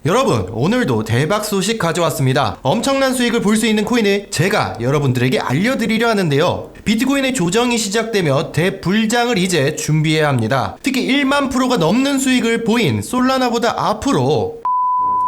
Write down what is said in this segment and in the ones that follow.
여러분, 오늘도 대박 소식 가져왔습니다. 엄청난 수익을 볼 수 있는 코인을 제가 여러분들에게 알려드리려 하는데요. 비트코인의 조정이 시작되며 대불장을 이제 준비해야 합니다. 특히 1만 프로가 넘는 수익을 보인 솔라나보다 앞으로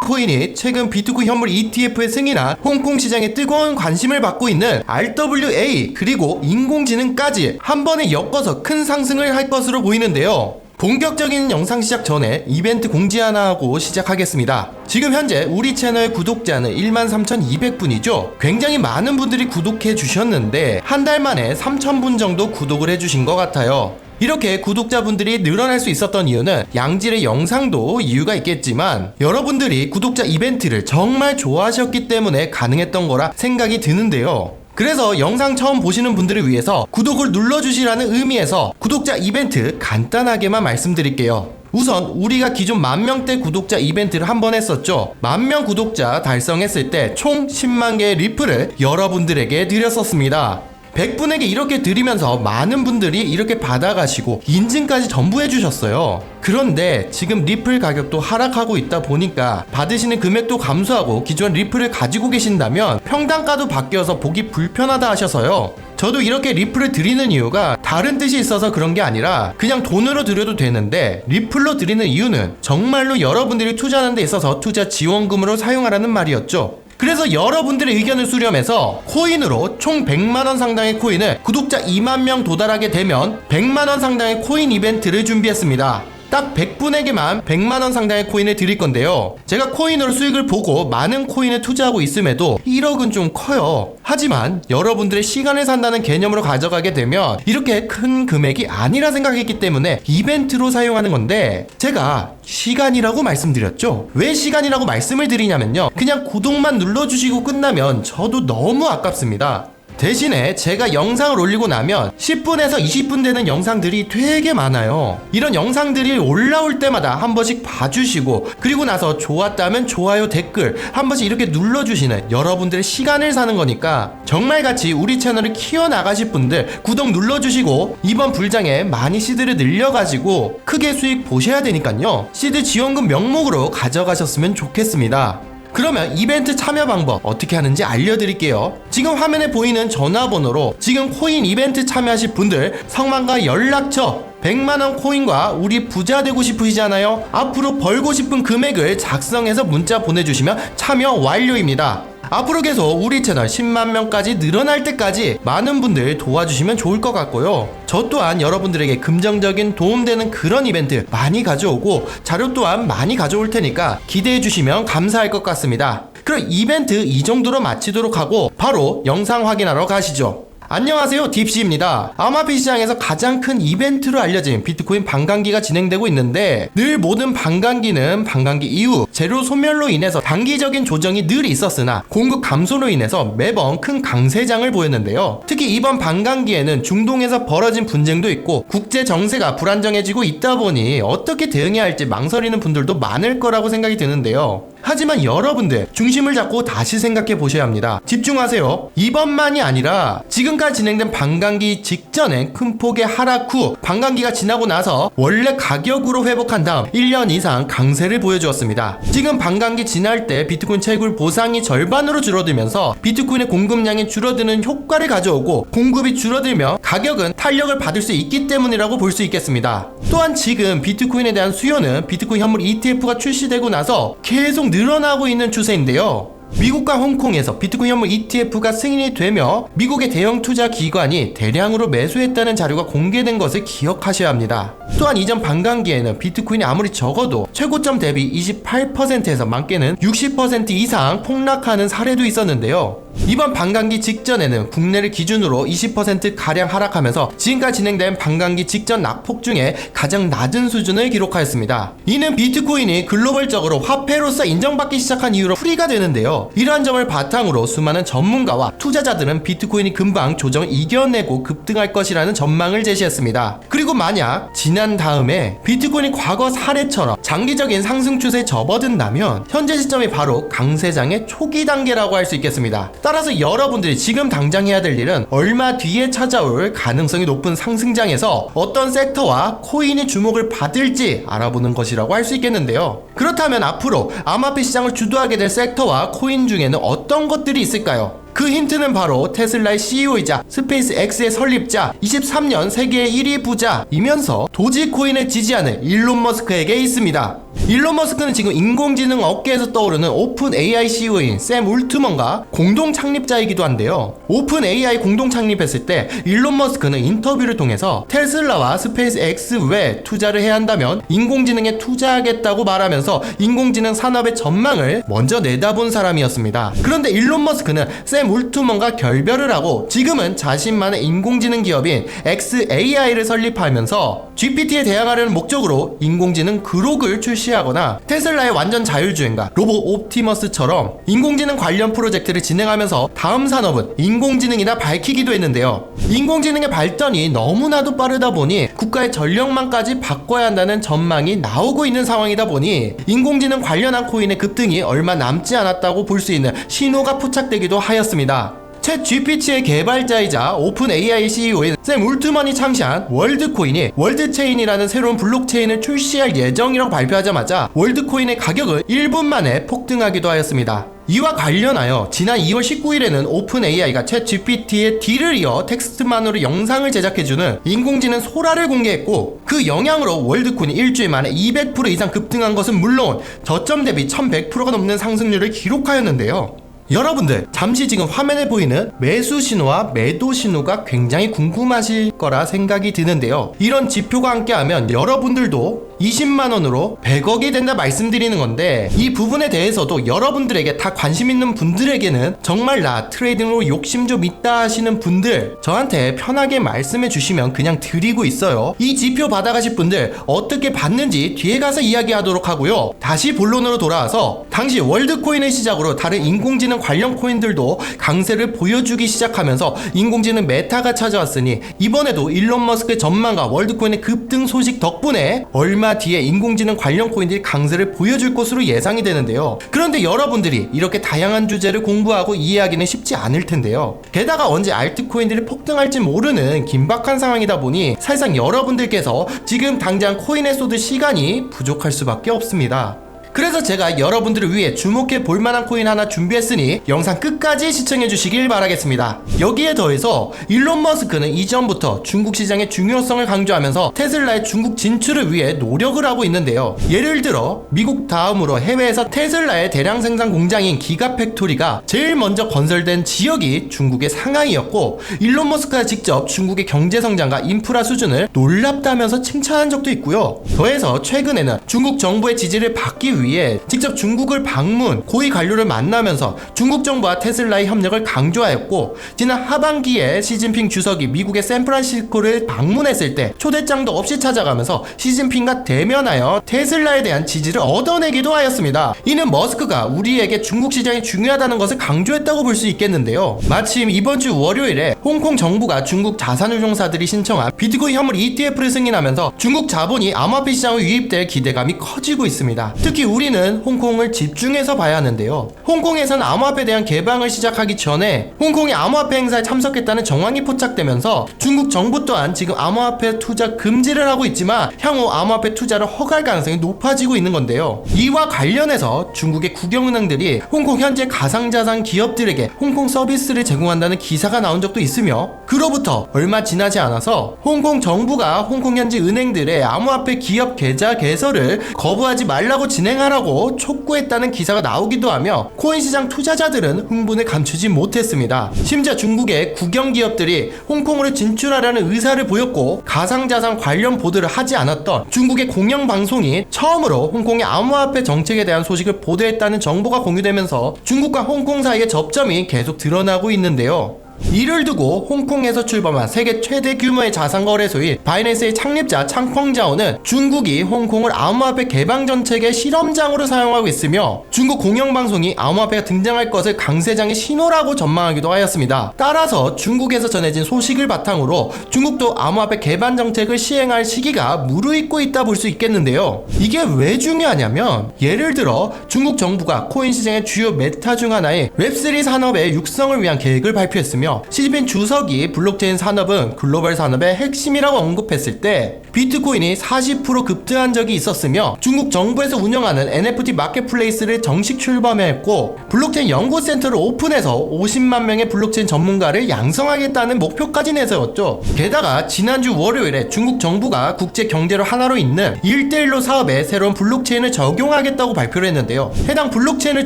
코인이 최근 비트코인 현물 ETF에 승인한 홍콩 시장에 뜨거운 관심을 받고 있는 RWA 그리고 인공지능까지 한 번에 엮어서 큰 상승을 할 것으로 보이는데요. 본격적인 영상 시작 전에 이벤트 공지 하나 하고 시작하겠습니다. 지금 현재 우리 채널 구독자는 13,200분이죠. 굉장히 많은 분들이 구독해 주셨는데 한 달 만에 3,000분 정도 구독을 해주신 것 같아요. 이렇게 구독자분들이 늘어날 수 있었던 이유는 양질의 영상도 이유가 있겠지만 여러분들이 구독자 이벤트를 정말 좋아하셨기 때문에 가능했던 거라 생각이 드는데요. 그래서 영상 처음 보시는 분들을 위해서 구독을 눌러주시라는 의미에서 구독자 이벤트 간단하게만 말씀드릴게요. 우선 우리가 기존 10,000명대 구독자 이벤트를 한번 했었죠. 10,000명 구독자 달성했을 때 총 10만 개의 리플을 여러분들에게 드렸었습니다. 100분에게 이렇게 드리면서 많은 분들이 이렇게 받아가시고 인증까지 전부 해주셨어요. 그런데 지금 리플 가격도 하락하고 있다 보니까 받으시는 금액도 감소하고 기존 리플을 가지고 계신다면 평단가도 바뀌어서 보기 불편하다 하셔서요. 저도 이렇게 리플을 드리는 이유가 다른 뜻이 있어서 그런 게 아니라 그냥 돈으로 드려도 되는데 리플로 드리는 이유는 정말로 여러분들이 투자하는 데 있어서 투자 지원금으로 사용하라는 말이었죠. 그래서 여러분들의 의견을 수렴해서 코인으로 총 100만원 상당의 코인을 구독자 2만 명 도달하게 되면 100만원 상당의 코인 이벤트를 준비했습니다. 딱 100분에게만 100만원 상당의 코인을 드릴 건데요. 제가 코인으로 수익을 보고 많은 코인을 투자하고 있음에도 1억은 좀 커요. 하지만 여러분들의 시간을 산다는 개념으로 가져가게 되면 이렇게 큰 금액이 아니라 생각했기 때문에 이벤트로 사용하는 건데 제가 시간이라고 말씀드렸죠. 왜 시간이라고 말씀을 드리냐면요, 그냥 구독만 눌러주시고 끝나면 저도 너무 아깝습니다. 대신에 제가 영상을 올리고 나면 10분에서 20분 되는 영상들이 되게 많아요. 이런 영상들이 올라올 때마다 한 번씩 봐주시고 그리고 나서 좋았다면 좋아요, 댓글 한 번씩 이렇게 눌러주시는 여러분들의 시간을 사는 거니까 정말 같이 우리 채널을 키워나가실 분들 구독 눌러주시고 이번 불장에 많이 시드를 늘려가지고 크게 수익 보셔야 되니까요. 시드 지원금 명목으로 가져가셨으면 좋겠습니다. 그러면 이벤트 참여 방법 어떻게 하는지 알려드릴게요. 지금 화면에 보이는 전화번호로 지금 코인 이벤트 참여하실 분들 성함과 연락처 100만원 코인과 우리 부자 되고 싶으시잖아요. 앞으로 벌고 싶은 금액을 작성해서 문자 보내주시면 참여 완료입니다. 앞으로 계속 우리 채널 10만 명까지 늘어날 때까지 많은 분들 도와주시면 좋을 것 같고요. 저 또한 여러분들에게 긍정적인 도움되는 그런 이벤트 많이 가져오고 자료 또한 많이 가져올 테니까 기대해 주시면 감사할 것 같습니다. 그럼 이벤트 이 정도로 마치도록 하고 바로 영상 확인하러 가시죠. 안녕하세요, 딥시입니다. 암호화폐 시장에서 가장 큰 이벤트로 알려진 비트코인 반감기가 진행되고 있는데 늘 모든 반감기는 반감기 이후 재료 소멸로 인해서 단기적인 조정이 늘 있었으나 공급 감소로 인해서 매번 큰 강세장을 보였는데요. 특히 이번 반감기에는 중동에서 벌어진 분쟁도 있고 국제 정세가 불안정해지고 있다 보니 어떻게 대응해야 할지 망설이는 분들도 많을 거라고 생각이 드는데요. 하지만 여러분들 중심을 잡고 다시 생각해 보셔야 합니다. 집중하세요. 이번만이 아니라 지금까지 진행된 반감기 직전엔 큰 폭의 하락 후 반감기가 지나고 나서 원래 가격으로 회복한 다음 1년 이상 강세를 보여주었습니다. 지금 반감기 지날 때 비트코인 채굴 보상이 절반으로 줄어들면서 비트코인의 공급량이 줄어드는 효과를 가져오고 공급이 줄어들며 가격은 탄력을 받을 수 있기 때문이라고 볼 수 있겠습니다. 또한 지금 비트코인에 대한 수요는 비트코인 현물 ETF가 출시되고 나서 계속 늘어나고 있는 추세인데요. 미국과 홍콩에서 비트코인 현물 ETF가 승인이 되며 미국의 대형 투자 기관이 대량으로 매수했다는 자료가 공개된 것을 기억하셔야 합니다. 또한 이전 반감기에는 비트코인이 아무리 적어도 최고점 대비 28%에서 많게는 60% 이상 폭락하는 사례도 있었는데요. 이번 반감기 직전에는 국내를 기준으로 20%가량 하락하면서 지금까지 진행된 반감기 직전 낙폭 중에 가장 낮은 수준을 기록하였습니다. 이는 비트코인이 글로벌적으로 화폐로서 인정받기 시작한 이후로 풀이가 되는데요. 이러한 점을 바탕으로 수많은 전문가와 투자자들은 비트코인이 금방 조정을 이겨내고 급등할 것이라는 전망을 제시했습니다. 그리고 만약 지난 다음에 비트코인이 과거 사례처럼 장기적인 상승 추세에 접어든다면 현재 시점이 바로 강세장의 초기 단계라고 할 수 있겠습니다. 따라서 여러분들이 지금 당장 해야 될 일은 얼마 뒤에 찾아올 가능성이 높은 상승장에서 어떤 섹터와 코인이 주목을 받을지 알아보는 것이라고 할 수 있겠는데요. 그렇다면 앞으로 암호화폐 시장을 주도하게 될 섹터와 코인 중에는 어떤 것들이 있을까요? 그 힌트는 바로 테슬라의 CEO이자 스페이스X의 설립자, 23년 세계 1위 부자이면서 도지코인을 지지하는 일론 머스크에게 있습니다. 일론 머스크는 지금 인공지능 업계에서 떠오르는 오픈 AI CEO인 샘 울트먼과 공동 창립자이기도 한데요. 오픈 AI 공동 창립했을 때 일론 머스크는 인터뷰를 통해서 테슬라와 스페이스X 외에 투자를 해야 한다면 인공지능에 투자하겠다고 말하면서 인공지능 산업의 전망을 먼저 내다본 사람이었습니다. 그런데 일론 머스크는 샘 울트먼과 결별을 하고 지금은 자신만의 인공지능 기업인 xAI를 설립하면서 GPT에 대항하려는 목적으로 인공지능 그록을 출시하거나 테슬라의 완전 자율주행과 로봇 옵티머스처럼 인공지능 관련 프로젝트를 진행하면서 다음 산업은 인공지능이다 밝히기도 했는데요. 인공지능의 발전이 너무나도 빠르다 보니 국가의 전력망까지 바꿔야 한다는 전망이 나오고 있는 상황이다 보니 인공지능 관련한 코인의 급등이 얼마 남지 않았다고 볼 수 있는 신호가 포착되기도 하였습니다. 챗 GPT의 개발자이자 오픈 AI CEO인 샘 울트먼이 창시한 월드코인이 월드체인이라는 새로운 블록체인을 출시할 예정이라고 발표하자마자 월드코인의 가격은 1분 만에 폭등하기도 하였습니다. 이와 관련하여 지난 2월 19일에는 오픈 AI가 챗 GPT의 D를 이어 텍스트만으로 영상을 제작해주는 인공지능 소라를 공개했고 그 영향으로 월드코인이 일주일 만에 200% 이상 급등한 것은 물론 저점 대비 1100%가 넘는 상승률을 기록하였는데요. 여러분들 잠시 지금 화면에 보이는 매수 신호와 매도 신호가 굉장히 궁금하실 거라 생각이 드는데요. 이런 지표가 함께하면 여러분들도 20만원으로 100억이 된다 말씀드리는 건데 이 부분에 대해서도 여러분들에게 다 관심 있는 분들에게는 정말 나 트레이딩으로 욕심 좀 있다 하시는 분들 저한테 편하게 말씀해 주시면 그냥 드리고 있어요. 이 지표 받아가실 분들 어떻게 받는지 뒤에 가서 이야기하도록 하고요. 다시 본론으로 돌아와서 당시 월드코인을 시작으로 다른 인공지능 관련 코인들도 강세를 보여주기 시작하면서 인공지능 메타가 찾아왔으니 이번에도 일론 머스크의 전망과 월드코인의 급등 소식 덕분에 얼마 뒤에 인공지능 관련 코인들이 강세를 보여줄 것으로 예상이 되는데요. 그런데 여러분들이 이렇게 다양한 주제를 공부하고 이해하기는 쉽지 않을 텐데요. 게다가 언제 알트코인들이 폭등할지 모르는 긴박한 상황이다 보니 사실상 여러분들께서 지금 당장 코인에 쏟을 시간이 부족할 수밖에 없습니다. 그래서 제가 여러분들을 위해 주목해 볼만한 코인 하나 준비했으니 영상 끝까지 시청해 주시길 바라겠습니다. 여기에 더해서 일론 머스크는 이전부터 중국 시장의 중요성을 강조하면서 테슬라의 중국 진출을 위해 노력을 하고 있는데요. 예를 들어 미국 다음으로 해외에서 테슬라의 대량 생산 공장인 기가팩토리가 제일 먼저 건설된 지역이 중국의 상하이였고 일론 머스크가 직접 중국의 경제 성장과 인프라 수준을 놀랍다면서 칭찬한 적도 있고요. 더해서 최근에는 중국 정부의 지지를 받기 위해 직접 중국을 방문, 고위 관료를 만나면서 중국 정부와 테슬라의 협력을 강조하였고 지난 하반기에 시진핑 주석이 미국의 샌프란시스코를 방문했을 때 초대장도 없이 찾아가면서 시진핑과 대면하여 테슬라에 대한 지지를 얻어내기도 하였습니다. 이는 머스크가 우리에게 중국 시장이 중요하다는 것을 강조했다고 볼 수 있겠는데요. 마침 이번 주 월요일에 홍콩 정부가 중국 자산운용사들이 신청한 비트코인 현물 ETF를 승인하면서 중국 자본이 암호화폐 시장에 유입될 기대감이 커지고 있습니다. 특히 우리는 홍콩을 집중해서 봐야 하는데요. 홍콩에서는 암호화폐에 대한 개방을 시작하기 전에 홍콩이 암호화폐 행사에 참석했다는 정황이 포착되면서 중국 정부 또한 지금 암호화폐 투자 금지를 하고 있지만 향후 암호화폐 투자를 허가할 가능성이 높아지고 있는 건데요. 이와 관련해서 중국의 국영은행들이 홍콩 현재 가상자산 기업들에게 홍콩 서비스를 제공한다는 기사가 나온 적도 있으며 그로부터 얼마 지나지 않아서 홍콩 정부가 홍콩 현지 은행들의 암호화폐 기업 계좌 개설을 거부하지 말라고 진행하라고 촉구했다는 기사가 나오기도 하며 코인 시장 투자자들은 흥분을 감추지 못했습니다. 심지어 중국의 국영기업들이 홍콩으로 진출하려는 의사를 보였고 가상자산 관련 보도를 하지 않았던 중국의 공영방송이 처음으로 홍콩의 암호화폐 정책에 대한 소식을 보도했다는 정보가 공유되면서 중국과 홍콩 사이의 접점이 계속 드러나고 있는데요. 이를 두고 홍콩에서 출범한 세계 최대 규모의 자산 거래소인 바이낸스의 창립자 창펑자오는 중국이 홍콩을 암호화폐 개방 정책의 실험장으로 사용하고 있으며 중국 공영방송이 암호화폐가 등장할 것을 강세장의 신호라고 전망하기도 하였습니다. 따라서 중국에서 전해진 소식을 바탕으로 중국도 암호화폐 개방 정책을 시행할 시기가 무르익고 있다 볼 수 있겠는데요. 이게 왜 중요하냐면 예를 들어 중국 정부가 코인 시장의 주요 메타 중 하나인 웹3 산업의 육성을 위한 계획을 발표했으며 시진핑 주석이 블록체인 산업은 글로벌 산업의 핵심이라고 언급했을 때 비트코인이 40% 급등한 적이 있었으며 중국 정부에서 운영하는 NFT 마켓플레이스를 정식 출범했고 블록체인 연구센터를 오픈해서 50만 명의 블록체인 전문가를 양성하겠다는 목표까지 내세웠죠. 게다가 지난주 월요일에 중국 정부가 국제 경제로 하나로 잇는 1대1로 사업에 새로운 블록체인을 적용하겠다고 발표를 했는데요. 해당 블록체인을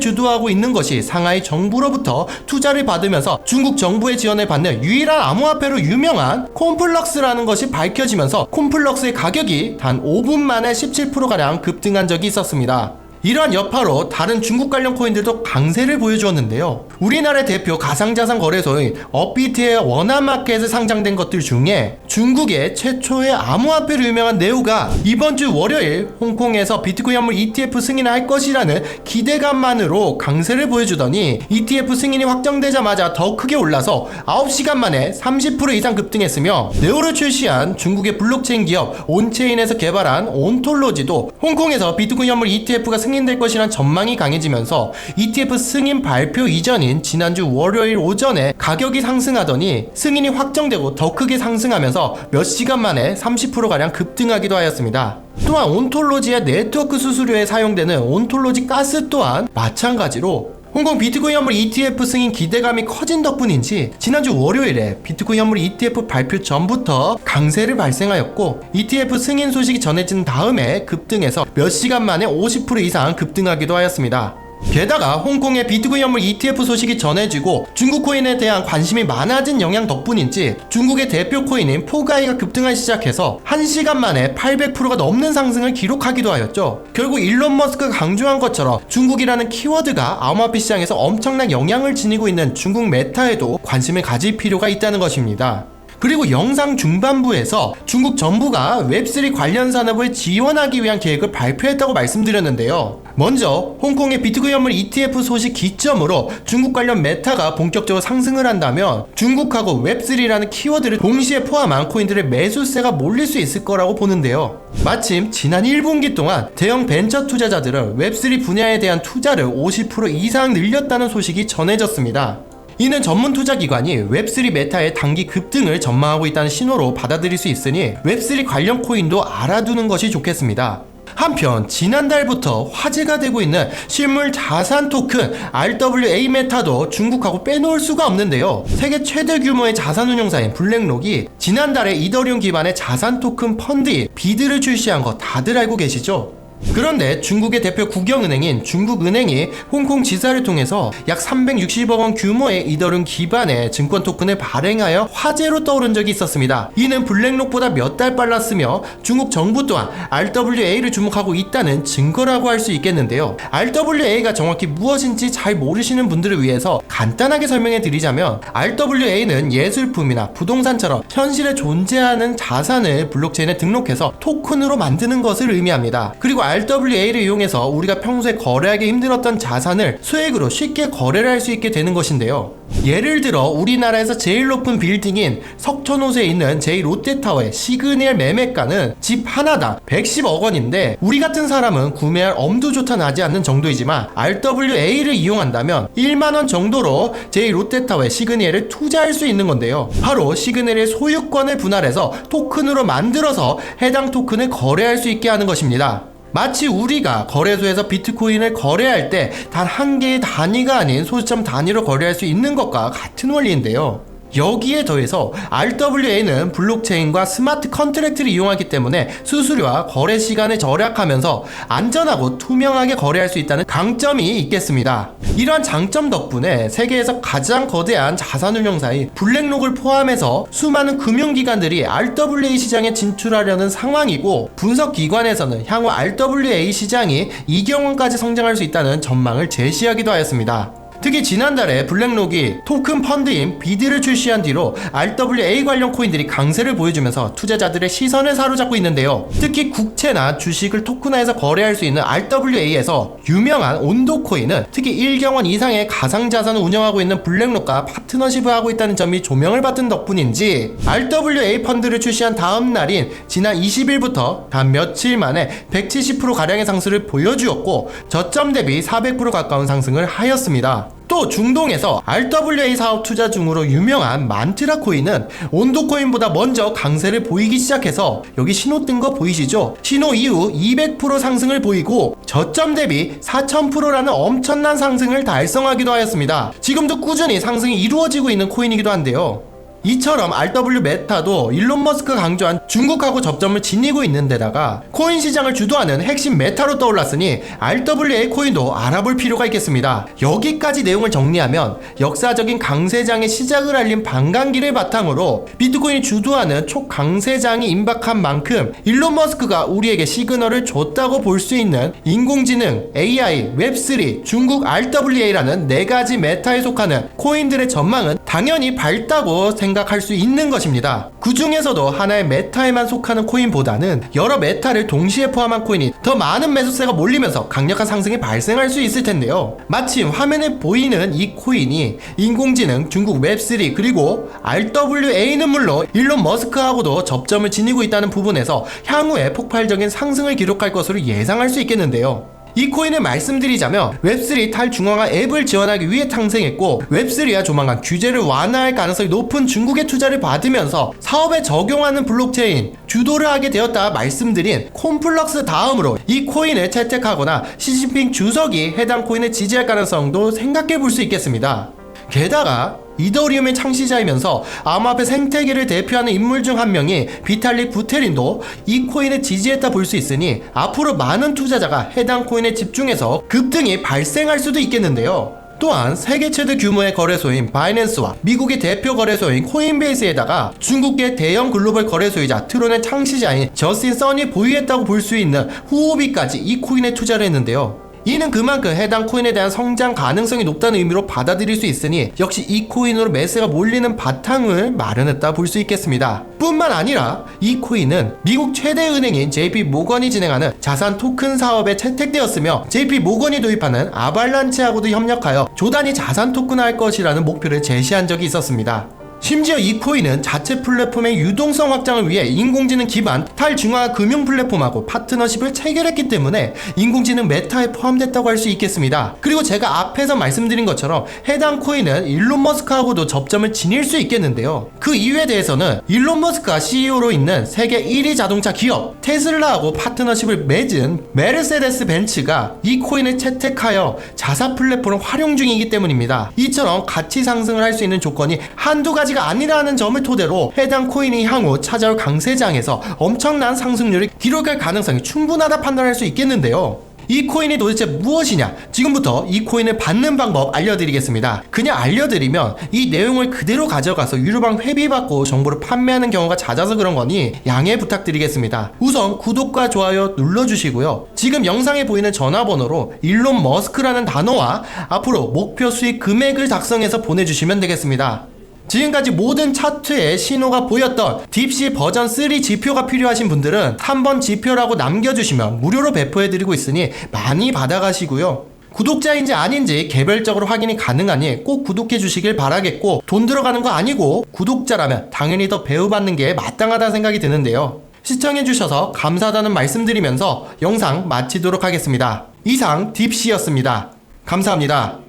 주도하고 있는 것이 상하이 정부로부터 투자를 받으면서 중국 정부의 지원을 받는 유일한 암호화폐로 유명한 콤플럭스라는 것이 밝혀지면서 콤플럭스의 가격이 단 5분 만에 17%가량 급등한 적이 있었습니다. 이러한 여파로 다른 중국 관련 코인들도 강세를 보여주었는데요. 우리나라의 대표 가상자산 거래소인 업비트의 원화마켓에 상장된 것들 중에 중국의 최초의 암호화폐로 유명한 네오가 이번 주 월요일 홍콩에서 비트코인 현물 ETF 승인을 할 것이라는 기대감만으로 강세를 보여주더니 ETF 승인이 확정되자마자 더 크게 올라서 9시간 만에 30% 이상 급등했으며 네오를 출시한 중국의 블록체인 기업 온체인에서 개발한 온톨로지도 홍콩에서 비트코인 현물 ETF가 승인될 것이란 전망이 강해지면서 ETF 승인 발표 이전인 지난주 월요일 오전에 가격이 상승하더니 승인이 확정되고 더 크게 상승하면서 몇 시간 만에 30%가량 급등하기도 하였습니다. 또한 온톨로지의 네트워크 수수료에 사용되는 온톨로지 가스 또한 마찬가지로 홍콩 비트코인 현물 ETF 승인 기대감이 커진 덕분인지 지난주 월요일에 비트코인 현물 ETF 발표 전부터 강세를 발생하였고 ETF 승인 소식이 전해진 다음에 급등해서 몇 시간 만에 50% 이상 급등하기도 하였습니다. 게다가 홍콩의 비트코인 현물 ETF 소식이 전해지고 중국 코인에 대한 관심이 많아진 영향 덕분인지 중국의 대표 코인인 포가이가 급등하기 시작해서 1시간 만에 800%가 넘는 상승을 기록하기도 하였죠. 결국 일론 머스크가 강조한 것처럼 중국이라는 키워드가 암호화폐 시장에서 엄청난 영향을 지니고 있는 중국 메타에도 관심을 가질 필요가 있다는 것입니다. 그리고 영상 중반부에서 중국 정부가 웹3 관련 산업을 지원하기 위한 계획을 발표했다고 말씀드렸는데요. 먼저 홍콩의 비트코인 현물 ETF 소식 기점으로 중국 관련 메타가 본격적으로 상승을 한다면 중국하고 웹3라는 키워드를 동시에 포함한 코인들의 매수세가 몰릴 수 있을 거라고 보는데요. 마침 지난 1분기 동안 대형 벤처 투자자들은 웹3 분야에 대한 투자를 50% 이상 늘렸다는 소식이 전해졌습니다. 이는 전문 투자기관이 웹3 메타의 단기 급등을 전망하고 있다는 신호로 받아들일 수 있으니 웹3 관련 코인도 알아두는 것이 좋겠습니다. 한편 지난달부터 화제가 되고 있는 실물 자산 토큰 RWA 메타도 중국하고 빼놓을 수가 없는데요. 세계 최대 규모의 자산 운용사인 블랙록이 지난달에 이더리움 기반의 자산 토큰 펀드인 비드를 출시한 거 다들 알고 계시죠? 그런데 중국의 대표 국영은행인 중국은행이 홍콩 지사를 통해서 약 360억 원 규모의 이더리움 기반의 증권 토큰을 발행하여 화제로 떠오른 적이 있었습니다. 이는 블랙록보다 몇 달 빨랐으며 중국 정부 또한 RWA를 주목하고 있다는 증거라고 할 수 있겠는데요. RWA가 정확히 무엇인지 잘 모르시는 분들을 위해서 간단하게 설명해 드리자면 RWA는 예술품이나 부동산처럼 현실에 존재하는 자산을 블록체인에 등록해서 토큰으로 만드는 것을 의미합니다. 그리고 RWA를 이용해서 우리가 평소에 거래하기 힘들었던 자산을 소액으로 쉽게 거래를 할 수 있게 되는 것인데요. 예를 들어 우리나라에서 제일 높은 빌딩인 석촌호수에 있는 제2롯데타워의 시그니엘 매매가는 집 하나당 110억 원인데 우리 같은 사람은 구매할 엄두조차 나지 않는 정도이지만 RWA를 이용한다면 1만원 정도로 제2롯데타워의 시그니엘을 투자할 수 있는 건데요. 바로 시그니엘의 소유권을 분할해서 토큰으로 만들어서 해당 토큰을 거래할 수 있게 하는 것입니다. 마치 우리가 거래소에서 비트코인을 거래할 때 단 한 개의 단위가 아닌 소수점 단위로 거래할 수 있는 것과 같은 원리인데요. 여기에 더해서 RWA는 블록체인과 스마트 컨트랙트를 이용하기 때문에 수수료와 거래 시간을 절약하면서 안전하고 투명하게 거래할 수 있다는 강점이 있겠습니다. 이러한 장점 덕분에 세계에서 가장 거대한 자산운용사인 블랙록을 포함해서 수많은 금융기관들이 RWA 시장에 진출하려는 상황이고 분석기관에서는 향후 RWA 시장이 2경 원까지 성장할 수 있다는 전망을 제시하기도 하였습니다. 특히 지난달에 블랙록이 토큰 펀드인 비드를 출시한 뒤로 RWA 관련 코인들이 강세를 보여주면서 투자자들의 시선을 사로잡고 있는데요. 특히 국채나 주식을 토큰화해서 거래할 수 있는 RWA에서 유명한 온도 코인은 특히 1경원 이상의 가상자산을 운영하고 있는 블랙록과 파트너십을 하고 있다는 점이 조명을 받은 덕분인지 RWA 펀드를 출시한 다음 날인 지난 20일부터 단 며칠 만에 170%가량의 상승을 보여주었고 저점 대비 400% 가까운 상승을 하였습니다. 또 중동에서 RWA 사업 투자 중으로 유명한 만트라 코인은 온도 코인보다 먼저 강세를 보이기 시작해서 여기 신호 뜬 거 보이시죠? 신호 이후 200% 상승을 보이고 저점 대비 4000%라는 엄청난 상승을 달성하기도 하였습니다. 지금도 꾸준히 상승이 이루어지고 있는 코인이기도 한데요. 이처럼 RW 메타도 일론 머스크가 강조한 중국하고 접점을 지니고 있는 데다가 코인 시장을 주도하는 핵심 메타로 떠올랐으니 RWA 코인도 알아볼 필요가 있겠습니다. 여기까지 내용을 정리하면 역사적인 강세장의 시작을 알린 반감기를 바탕으로 비트코인이 주도하는 초강세장이 임박한 만큼 일론 머스크가 우리에게 시그널을 줬다고 볼 수 있는 인공지능, AI, 웹3, 중국 RWA라는 4가지 메타에 속하는 코인들의 전망은 당연히 밝다고 생각할 수 있는 것입니다. 그 중에서도 하나의 메타에만 속하는 코인보다는 여러 메타를 동시에 포함한 코인이 더 많은 매수세가 몰리면서 강력한 상승이 발생할 수 있을 텐데요. 마침 화면에 보이는 이 코인이 인공지능, 중국 웹3 그리고 RWA는 물론 일론 머스크하고도 접점을 지니고 있다는 부분에서 향후에 폭발적인 상승을 기록할 것으로 예상할 수 있겠는데요. 이 코인을 말씀드리자면 웹3 탈중앙화 앱을 지원하기 위해 탄생했고 웹3가 조만간 규제를 완화할 가능성이 높은 중국의 투자를 받으면서 사업에 적용하는 블록체인 주도를 하게 되었다 말씀드린 콤플럭스 다음으로 이 코인을 채택하거나 시진핑 주석이 해당 코인을 지지할 가능성도 생각해 볼 수 있겠습니다. 게다가 이더리움의 창시자이면서 암호화폐 생태계를 대표하는 인물 중 한 명이 비탈릭 부테린도 이 코인을 지지했다 볼 수 있으니 앞으로 많은 투자자가 해당 코인에 집중해서 급등이 발생할 수도 있겠는데요. 또한 세계 최대 규모의 거래소인 바이낸스와 미국의 대표 거래소인 코인베이스에다가 중국계 대형 글로벌 거래소이자 트론의 창시자인 저스틴 선이 보유했다고 볼 수 있는 후오비까지 이 코인에 투자를 했는데요. 이는 그만큼 해당 코인에 대한 성장 가능성이 높다는 의미로 받아들일 수 있으니 역시 이 코인으로 매수가 몰리는 바탕을 마련했다 볼 수 있겠습니다. 뿐만 아니라 이 코인은 미국 최대 은행인 JP 모건이 진행하는 자산 토큰 사업에 채택되었으며 JP 모건이 도입하는 아발란체하고도 협력하여 조단위 자산 토큰화할 것이라는 목표를 제시한 적이 있었습니다. 심지어 이 코인은 자체 플랫폼의 유동성 확장을 위해 인공지능 기반 탈중앙화 금융 플랫폼하고 파트너십을 체결했기 때문에 인공지능 메타에 포함됐다고 할 수 있겠습니다. 그리고 제가 앞에서 말씀드린 것처럼 해당 코인은 일론 머스크하고도 접점을 지닐 수 있겠는데요. 그 이유에 대해서는 일론 머스크가 CEO로 있는 세계 1위 자동차 기업 테슬라하고 파트너십을 맺은 메르세데스 벤츠가 이 코인을 채택하여 자사 플랫폼을 활용 중이기 때문입니다. 이처럼 가치 상승을 할 수 있는 조건이 한두 가지 아니라는 점을 토대로 해당 코인이 향후 찾아올 강세장에서 엄청난 상승률을 기록할 가능성이 충분하다 판단할 수 있겠는데요. 이 코인이 도대체 무엇이냐? 지금부터 이 코인을 받는 방법 알려드리겠습니다. 그냥 알려드리면 이 내용을 그대로 가져가서 유료방 회비받고 정보를 판매하는 경우가 잦아서 그런 거니 양해 부탁드리겠습니다. 우선 구독과 좋아요 눌러주시고요. 지금 영상에 보이는 전화번호로 일론 머스크라는 단어와 앞으로 목표 수익 금액을 작성해서 보내주시면 되겠습니다. 지금까지 모든 차트에 신호가 보였던 딥시 버전 3 지표가 필요하신 분들은 3번 지표라고 남겨주시면 무료로 배포해드리고 있으니 많이 받아가시고요. 구독자인지 아닌지 개별적으로 확인이 가능하니 꼭 구독해주시길 바라겠고 돈 들어가는 거 아니고 구독자라면 당연히 더 배우받는 게 마땅하다는 생각이 드는데요. 시청해주셔서 감사하다는 말씀드리면서 영상 마치도록 하겠습니다. 이상 딥시였습니다. 감사합니다.